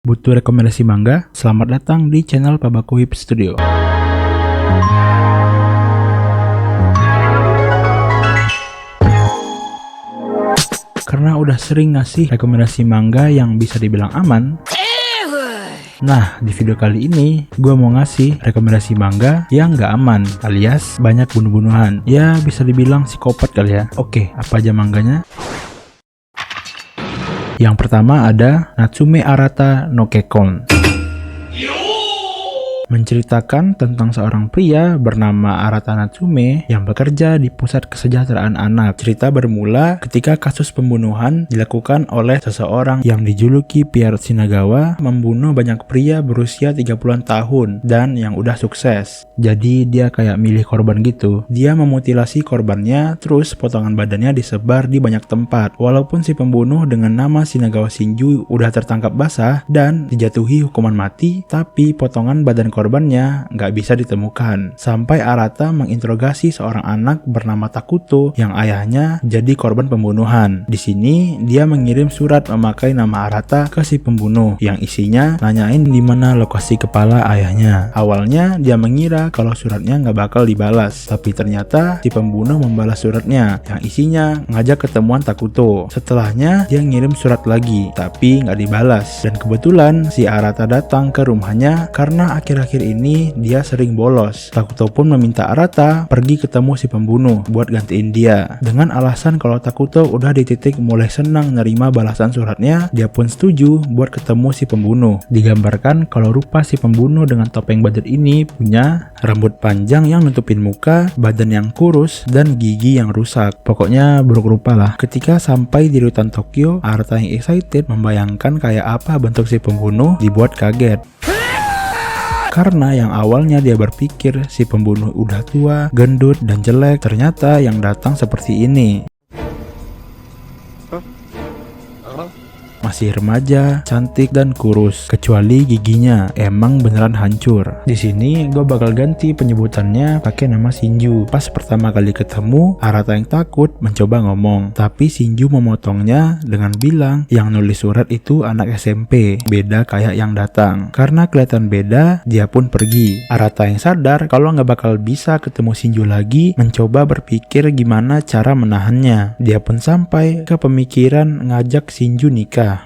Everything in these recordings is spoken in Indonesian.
Butuh rekomendasi manga? Selamat datang di channel Pabakuhip Studio. Karena udah sering ngasih rekomendasi manga yang bisa dibilang aman, nah di video kali ini gue mau ngasih rekomendasi manga yang gak aman alias banyak bunuh-bunuhan. Ya bisa dibilang psikopat kali ya. Oke, apa aja mangganya? Yang pertama ada Natsume Arata no Kekkon. Menceritakan tentang seorang pria bernama Arata Natsume yang bekerja di pusat kesejahteraan anak. Cerita bermula ketika kasus pembunuhan dilakukan oleh seseorang yang dijuluki Pierre Shinagawa, membunuh banyak pria berusia 30-an tahun dan yang udah sukses. Jadi dia kayak milih korban gitu. Dia memutilasi korbannya, terus potongan badannya disebar di banyak tempat. Walaupun si pembunuh dengan nama Shinagawa Shinju udah tertangkap basah dan dijatuhi hukuman mati, tapi potongan badan korbannya nggak bisa ditemukan. Sampai Arata menginterogasi seorang anak bernama Takuto yang ayahnya jadi korban pembunuhan. Di sini dia mengirim surat memakai nama Arata ke si pembunuh yang isinya nanyain di mana lokasi kepala ayahnya. Awalnya dia mengira kalau suratnya nggak bakal dibalas, tapi ternyata si pembunuh membalas suratnya yang isinya ngajak ketemuan Takuto. Setelahnya dia ngirim surat lagi, tapi nggak dibalas. Dan kebetulan si Arata datang ke rumahnya karena akhir-akhir ini dia sering bolos. Takuto pun meminta Arata pergi ketemu si pembunuh buat gantiin dia. Dengan alasan kalau Takuto udah di titik mulai senang nerima balasan suratnya, dia pun setuju buat ketemu si pembunuh. Digambarkan kalau rupa si pembunuh dengan topeng badut ini punya rambut panjang yang nutupin muka, badan yang kurus, dan gigi yang rusak. Pokoknya buruk rupa lah. Ketika sampai di rutan Tokyo, Arata yang excited membayangkan kayak apa bentuk si pembunuh, dibuat kaget. Karena yang awalnya dia berpikir si pembunuh udah tua, gendut, dan jelek, ternyata yang datang seperti ini. Masih remaja, cantik, dan kurus, kecuali giginya emang beneran hancur. Di sini gue bakal ganti penyebutannya pakai nama Shinju. Pas pertama kali ketemu, Arata yang takut mencoba ngomong, tapi Shinju memotongnya dengan bilang yang nulis surat itu anak SMP, beda kayak yang datang. Karena kelihatan beda, dia pun pergi. Arata yang sadar kalau nggak bakal bisa ketemu Shinju lagi, mencoba berpikir gimana cara menahannya. Dia pun sampai ke pemikiran ngajak Shinju nikah.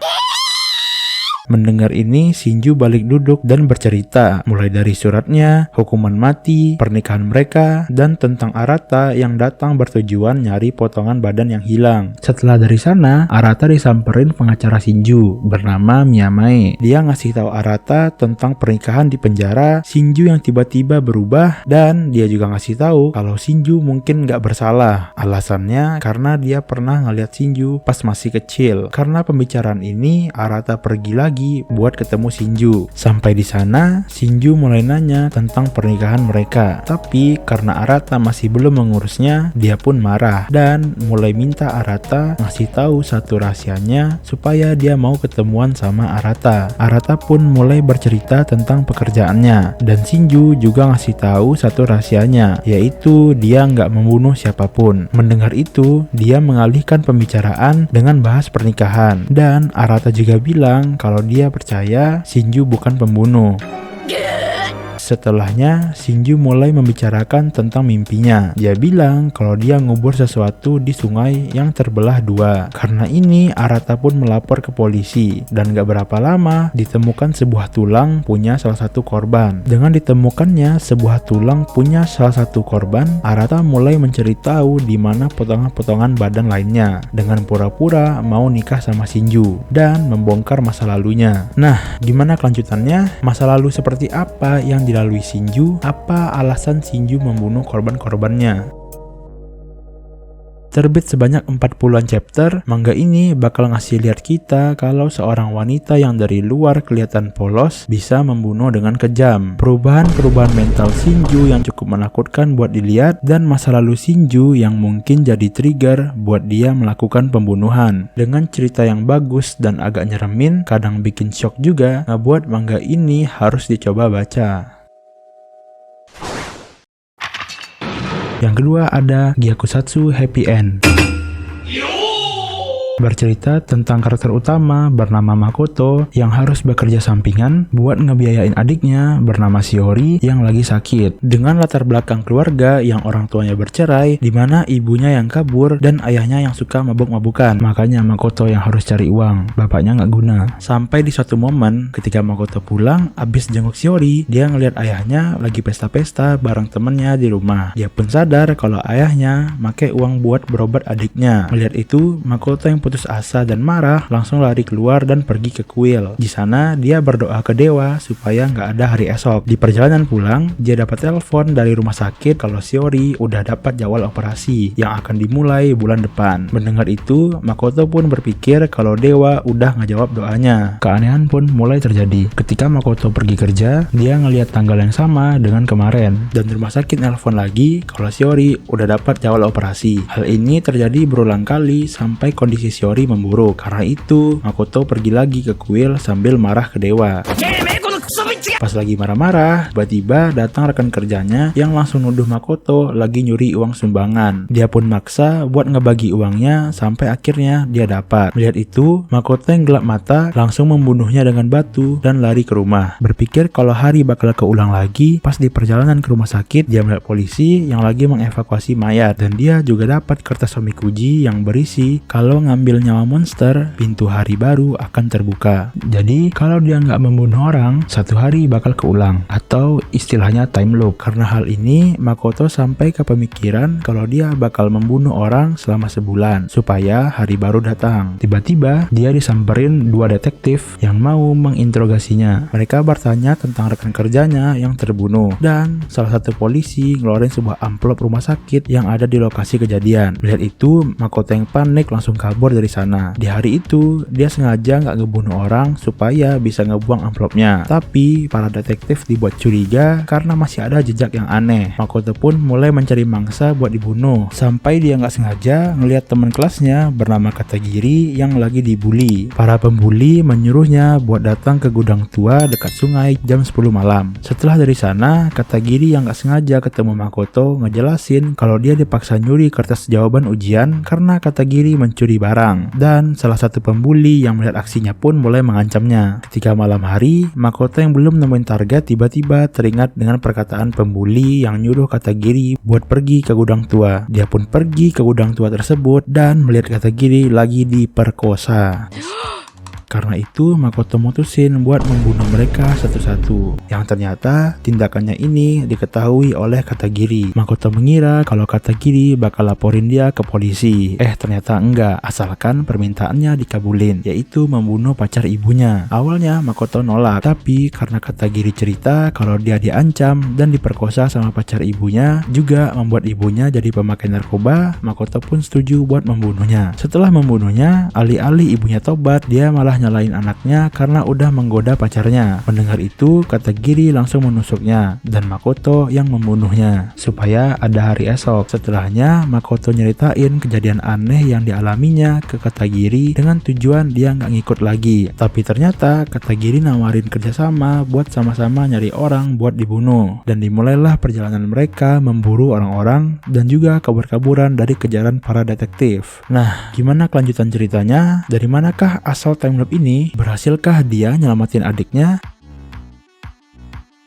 Mendengar ini, Shinju balik duduk dan bercerita, mulai dari suratnya, hukuman mati, pernikahan mereka, dan tentang Arata yang datang bertujuan nyari potongan badan yang hilang. Setelah dari sana, Arata disamperin pengacara Shinju bernama Miyamae. Dia ngasih tahu Arata tentang pernikahan di penjara, Shinju yang tiba-tiba berubah, dan dia juga ngasih tahu kalau Shinju mungkin nggak bersalah. Alasannya karena dia pernah ngeliat Shinju pas masih kecil. Karena pembicaraan ini, Arata pergi lagi buat ketemu Shinju. Sampai di sana, Shinju mulai nanya tentang pernikahan mereka. Tapi karena Arata masih belum mengurusnya, dia pun marah dan mulai minta Arata ngasih tahu satu rahasianya supaya dia mau ketemuan sama Arata. Arata pun mulai bercerita tentang pekerjaannya dan Shinju juga ngasih tahu satu rahasianya, yaitu dia nggak membunuh siapapun. Mendengar itu, dia mengalihkan pembicaraan dengan bahas pernikahan dan Arata juga bilang kalau dia percaya Shinju bukan pembunuh. Setelahnya, Shinju mulai membicarakan tentang mimpinya. Dia bilang kalau dia ngubur sesuatu di sungai yang terbelah dua. Karena ini, Arata pun melapor ke polisi. Dan gak berapa lama, ditemukan sebuah tulang punya salah satu korban. Dengan ditemukannya sebuah tulang punya salah satu korban, Arata mulai mencari tahu di mana potongan-potongan badan lainnya. Dengan pura-pura mau nikah sama Shinju dan membongkar masa lalunya. Nah, gimana kelanjutannya? Masa lalu seperti apa yang dilalui Shinju? Apa alasan Shinju membunuh korban-korbannya? Terbit sebanyak 40-an chapter, manga ini bakal ngasih lihat kita kalau seorang wanita yang dari luar kelihatan polos bisa membunuh dengan kejam. Perubahan-perubahan mental Shinju yang cukup menakutkan buat dilihat, dan masa lalu Shinju yang mungkin jadi trigger buat dia melakukan pembunuhan. Dengan cerita yang bagus dan agak nyeremin, kadang bikin shock juga, ngebuat manga ini harus dicoba baca. Yang kedua ada Gyakusatsu Happy End. Bercerita tentang karakter utama bernama Makoto yang harus bekerja sampingan buat ngebiayain adiknya bernama Shiori yang lagi sakit. Dengan latar belakang keluarga yang orang tuanya bercerai, di mana ibunya yang kabur dan ayahnya yang suka mabuk-mabukan. Makanya Makoto yang harus cari uang, bapaknya nggak guna. Sampai di suatu momen ketika Makoto pulang abis jenguk Shiori, dia ngeliat ayahnya lagi pesta-pesta bareng temennya di rumah. Dia pun sadar kalau ayahnya make uang buat berobat adiknya. Melihat itu, Makoto yang putus asa dan marah langsung lari keluar dan pergi ke kuil. Di sana dia berdoa ke dewa supaya nggak ada hari esok. Di perjalanan pulang, dia dapat telepon dari rumah sakit kalau Shiori udah dapat jadwal operasi yang akan dimulai bulan depan. Mendengar itu, Makoto pun berpikir kalau dewa udah ngejawab doanya. Keanehan pun mulai terjadi. Ketika Makoto pergi kerja, dia ngelihat tanggal yang sama dengan kemarin dan rumah sakit nelpon lagi kalau Shiori udah dapat jadwal operasi. Hal ini terjadi berulang kali sampai kondisi Shiori memburuk. Karena itu, Makoto pergi lagi ke kuil sambil marah ke dewa. Pas lagi marah-marah, tiba-tiba datang rekan kerjanya yang langsung nuduh Makoto lagi nyuri uang sumbangan. Dia pun maksa buat ngebagi uangnya sampai akhirnya dia dapat. Melihat itu, Makoto yang gelap mata langsung membunuhnya dengan batu dan lari ke rumah. Berpikir kalau hari bakal keulang lagi, pas di perjalanan ke rumah sakit, dia melihat polisi yang lagi mengevakuasi mayat. Dan dia juga dapat kertas omikuji yang berisi kalau ngambil nyawa monster, pintu hari baru akan terbuka. Jadi, kalau dia nggak membunuh orang, satu hari bakal keulang, atau istilahnya time loop. Karena hal ini, Makoto sampai ke pemikiran kalau dia bakal membunuh orang selama sebulan supaya hari baru datang. Tiba-tiba dia disamperin dua detektif yang mau menginterogasinya. Mereka bertanya tentang rekan kerjanya yang terbunuh, dan salah satu polisi ngeluarin sebuah amplop rumah sakit yang ada di lokasi kejadian. Melihat itu, Makoto yang panik langsung kabur dari sana. Di hari itu, dia sengaja nggak ngebunuh orang supaya bisa ngebuang amplopnya. Tapi para detektif dibuat curiga karena masih ada jejak yang aneh. Makoto pun mulai mencari mangsa buat dibunuh. Sampai dia nggak sengaja ngelihat teman kelasnya bernama Katagiri yang lagi dibully. Para pembuli menyuruhnya buat datang ke gudang tua dekat sungai jam 10 malam. Setelah dari sana, Katagiri yang nggak sengaja ketemu Makoto ngejelasin kalau dia dipaksa nyuri kertas jawaban ujian karena Katagiri mencuri barang. Dan salah satu pembuli yang melihat aksinya pun mulai mengancamnya. Ketika malam hari, Makoto yang belum nemuin target tiba-tiba teringat dengan perkataan pembuli yang nyuruh Katagiri buat pergi ke gudang tua. Dia pun pergi ke gudang tua tersebut dan melihat Katagiri lagi diperkosa. Karena itu, Makoto mutusin buat membunuh mereka satu-satu. Yang ternyata, tindakannya ini diketahui oleh Katagiri. Makoto mengira kalau Katagiri bakal laporin dia ke polisi. Ternyata enggak, asalkan permintaannya dikabulin, yaitu membunuh pacar ibunya. Awalnya, Makoto nolak, tapi karena Katagiri cerita kalau dia diancam dan diperkosa sama pacar ibunya, juga membuat ibunya jadi pemakai narkoba, Makoto pun setuju buat membunuhnya. Setelah membunuhnya, alih-alih ibunya tobat, dia malah nyalain anaknya karena udah menggoda pacarnya. Mendengar itu, Katagiri langsung menusuknya dan Makoto yang membunuhnya supaya ada hari esok. Setelahnya, Makoto nyeritain kejadian aneh yang dialaminya ke Katagiri dengan tujuan dia nggak ngikut lagi. Tapi ternyata Katagiri nawarin kerjasama buat sama-sama nyari orang buat dibunuh. Dan dimulailah perjalanan mereka memburu orang-orang dan juga kabur-kaburan dari kejaran para detektif. Nah, gimana kelanjutan ceritanya? Dari manakah asal time loop ini? Berhasilkah dia nyelamatin adiknya?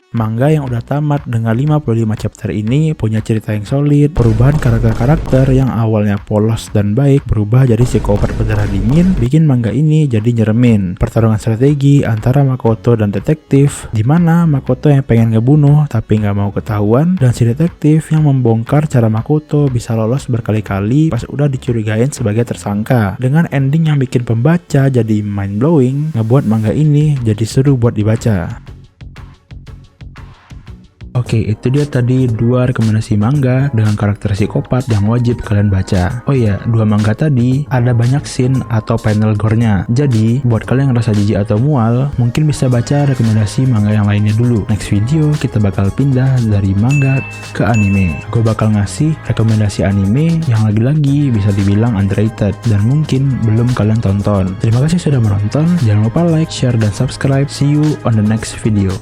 Manga yang udah tamat dengan 55 chapter ini punya cerita yang solid. Perubahan karakter-karakter yang awalnya polos dan baik berubah jadi psikopat berdarah dingin, bikin manga ini jadi nyeremin. Pertarungan strategi antara Makoto dan detektif, dimana Makoto yang pengen ngebunuh tapi nggak mau ketahuan, dan si detektif yang membongkar cara Makoto bisa lolos berkali-kali pas udah dicurigain sebagai tersangka. Dengan ending yang bikin pembaca jadi mind blowing, ngebuat manga ini jadi seru buat dibaca. Oke, itu dia tadi 2 rekomendasi manga dengan karakter psikopat yang wajib kalian baca. Oh iya, 2 manga tadi ada banyak scene atau panel gore-nya. Jadi, buat kalian yang ngerasa jijik atau mual, mungkin bisa baca rekomendasi manga yang lainnya dulu. Next video, kita bakal pindah dari manga ke anime. Gue bakal ngasih rekomendasi anime yang lagi-lagi bisa dibilang underrated dan mungkin belum kalian tonton. Terima kasih sudah menonton. Jangan lupa like, share, dan subscribe. See you on the next video.